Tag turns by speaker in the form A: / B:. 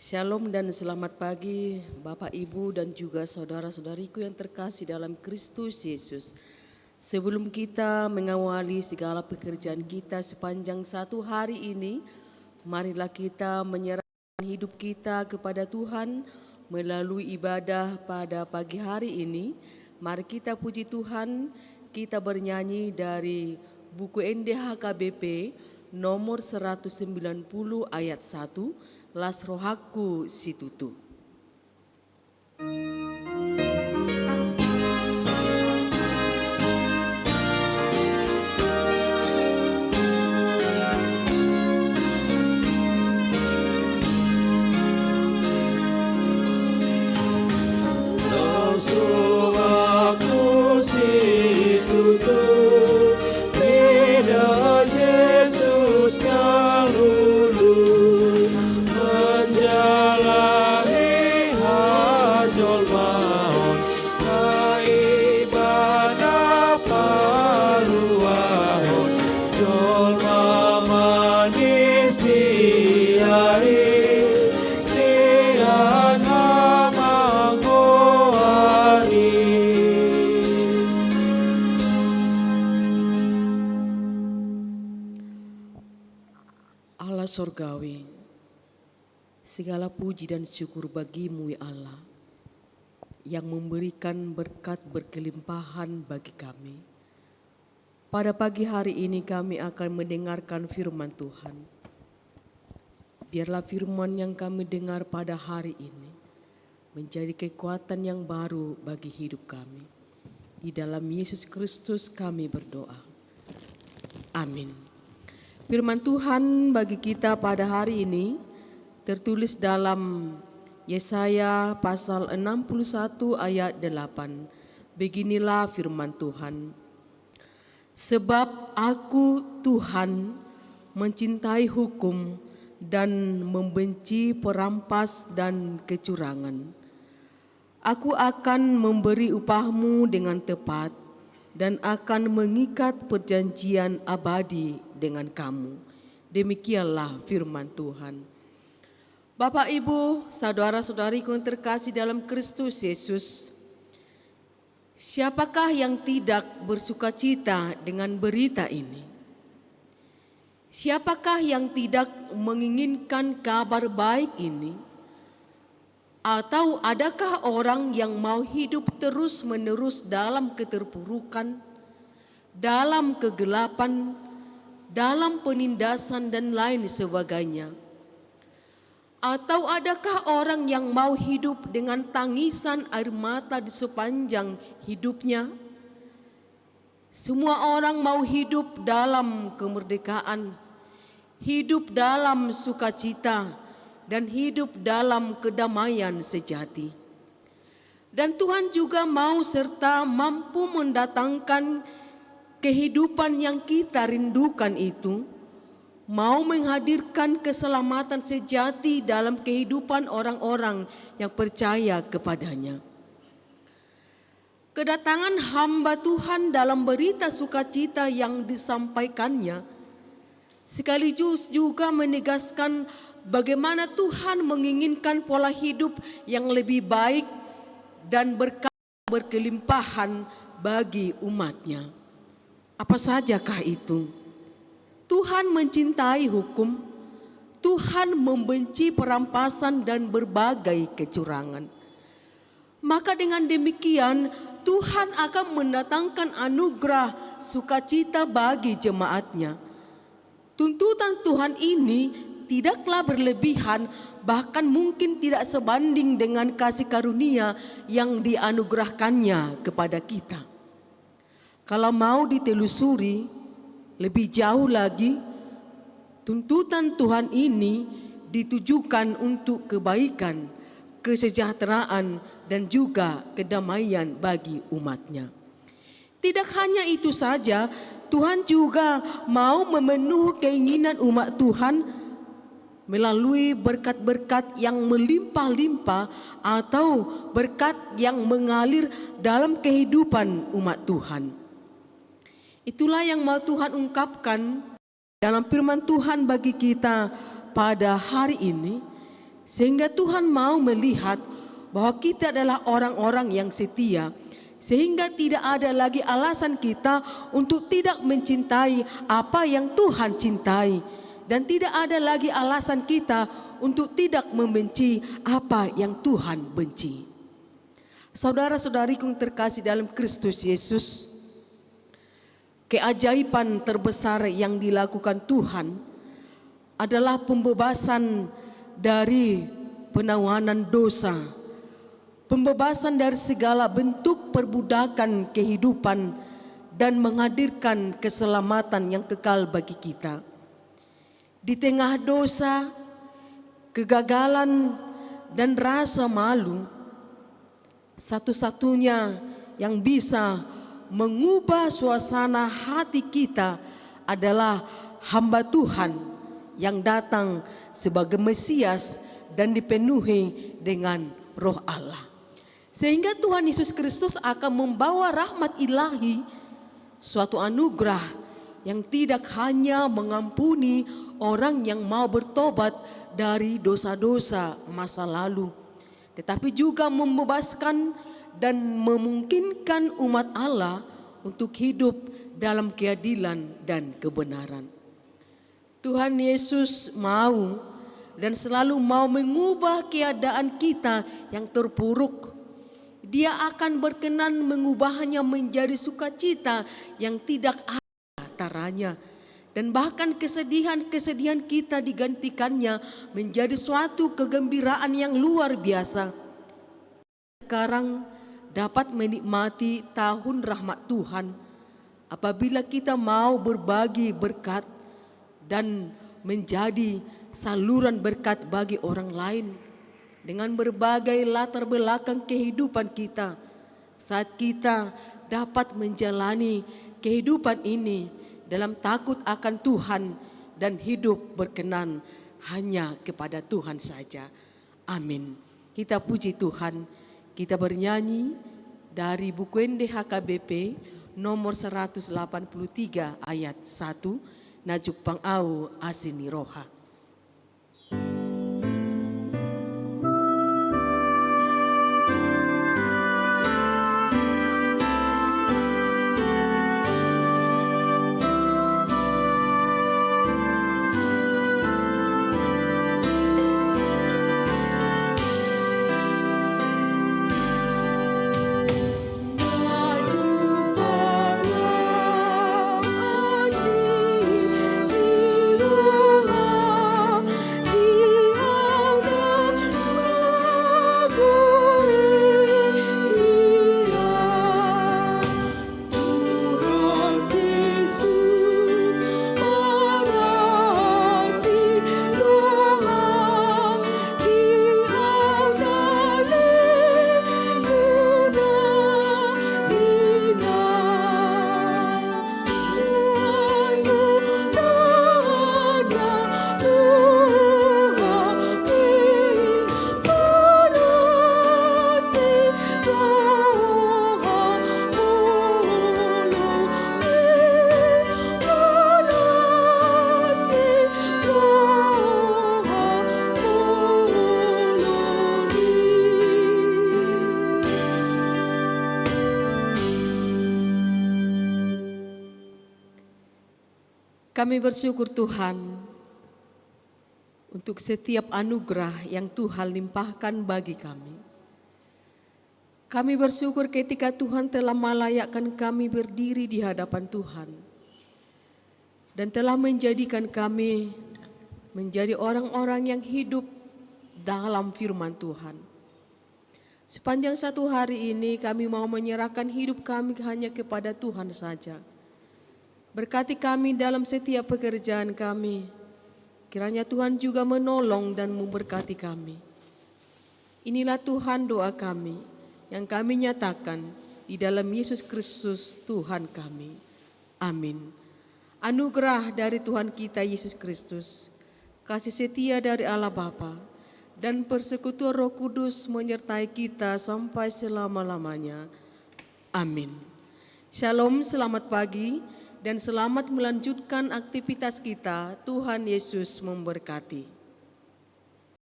A: Shalom dan selamat pagi Bapak Ibu dan juga saudara-saudariku yang terkasih dalam Kristus Yesus. Sebelum kita mengawali segala pekerjaan kita sepanjang satu hari ini, marilah kita menyerahkan hidup kita kepada Tuhan melalui ibadah pada pagi hari ini. Mari kita puji Tuhan, kita bernyanyi dari buku NDHKBP nomor 190 ayat 1. Las rohaku situtu. Allah Surgawi, segala puji dan syukur bagimu ya Allah, yang memberikan berkat berkelimpahan bagi kami. Pada pagi hari ini kami akan mendengarkan firman Tuhan. Biarlah firman yang kami dengar pada hari ini menjadi kekuatan yang baru bagi hidup kami. Di dalam Yesus Kristus kami berdoa. Amin. Firman Tuhan bagi kita pada hari ini tertulis dalam Yesaya pasal 61 ayat 8. Beginilah firman Tuhan. Sebab aku Tuhan mencintai hukum dan membenci perampas dan kecurangan. Aku akan memberi upahmu dengan tepat dan akan mengikat perjanjian abadi dengan kamu. Demikianlah firman Tuhan. Bapak, Ibu, saudara-saudariku yang terkasih dalam Kristus Yesus, siapakah yang tidak bersukacita dengan berita ini? Siapakah yang tidak menginginkan kabar baik ini? Atau adakah orang yang mau hidup terus-menerus dalam keterpurukan, dalam kegelapan, dalam penindasan dan lain sebagainya? Atau adakah orang yang mau hidup dengan tangisan air mata di sepanjang hidupnya? Semua orang mau hidup dalam kemerdekaan, hidup dalam sukacita, dan hidup dalam kedamaian sejati. Dan Tuhan juga mau serta mampu mendatangkan kehidupan yang kita rindukan itu, mau menghadirkan keselamatan sejati dalam kehidupan orang-orang yang percaya kepadanya. Kedatangan hamba Tuhan dalam berita sukacita yang disampaikannya sekaligus juga menegaskan bagaimana Tuhan menginginkan pola hidup yang lebih baik dan berkelimpahan bagi umatnya. Apa sajakah itu? Tuhan mencintai hukum, Tuhan membenci perampasan dan berbagai kecurangan. Maka dengan demikian Tuhan akan mendatangkan anugerah sukacita bagi jemaatnya. Tuntutan Tuhan ini tidaklah berlebihan, bahkan mungkin tidak sebanding dengan kasih karunia yang dianugerahkannya kepada kita. Kalau mau ditelusuri lebih jauh lagi, tuntutan Tuhan ini ditujukan untuk kebaikan, kesejahteraan, dan juga kedamaian bagi umatnya. Tidak hanya itu saja, Tuhan juga mau memenuhi keinginan umat Tuhan melalui berkat-berkat yang melimpah-limpah atau berkat yang mengalir dalam kehidupan umat Tuhan. Itulah yang mau Tuhan ungkapkan dalam firman Tuhan bagi kita pada hari ini, Sehingga Tuhan mau melihat bahwa kita adalah orang-orang yang setia, sehingga tidak ada lagi alasan kita untuk tidak mencintai apa yang Tuhan cintai, dan tidak ada lagi alasan kita untuk tidak membenci apa yang Tuhan benci. Saudara-saudariku yang terkasih dalam Kristus Yesus, keajaiban terbesar yang dilakukan Tuhan adalah pembebasan dari penawanan dosa, pembebasan dari segala bentuk perbudakan kehidupan, dan menghadirkan keselamatan yang kekal bagi kita. Di tengah dosa, kegagalan, dan rasa malu, satu-satunya yang bisa mengubah suasana hati kita adalah hamba Tuhan yang datang sebagai Mesias dan dipenuhi dengan Roh Allah. Sehingga Tuhan Yesus Kristus akan membawa rahmat ilahi, suatu anugerah yang tidak hanya mengampuni orang yang mau bertobat dari dosa-dosa masa lalu, tetapi juga membebaskan dan memungkinkan umat Allah untuk hidup dalam keadilan dan kebenaran. Tuhan Yesus mau dan selalu mau mengubah keadaan kita yang terpuruk. Dia akan berkenan mengubahnya menjadi sukacita yang tidak ada taranya. Dan bahkan kesedihan-kesedihan kita digantikannya menjadi suatu kegembiraan yang luar biasa. Sekarang dapat menikmati tahun rahmat Tuhan apabila kita mau berbagi berkat dan menjadi saluran berkat bagi orang lain dengan berbagai latar belakang kehidupan kita. Saat kita dapat menjalani kehidupan ini dalam takut akan Tuhan dan hidup berkenan hanya kepada Tuhan saja. Amin. Kita puji Tuhan. Kita bernyanyi dari buku NDHKBP nomor 183 ayat 1. Najuk pangau asini roha. Kami bersyukur Tuhan untuk setiap anugerah yang Tuhan limpahkan bagi kami. Kami bersyukur ketika Tuhan telah melayakkan kami berdiri di hadapan Tuhan dan telah menjadikan kami menjadi orang-orang yang hidup dalam firman Tuhan. Sepanjang satu hari ini kami mau menyerahkan hidup kami hanya kepada Tuhan saja. Berkati kami dalam setiap pekerjaan kami. Kiranya Tuhan juga menolong dan memberkati kami. Inilah Tuhan doa kami yang kami nyatakan di dalam Yesus Kristus Tuhan kami. Amin. Anugerah dari Tuhan kita Yesus Kristus, kasih setia dari Allah Bapa, dan persekutuan Roh Kudus menyertai kita sampai selama-lamanya. Amin. Shalom, selamat pagi. Dan selamat melanjutkan aktivitas kita. Tuhan Yesus memberkati.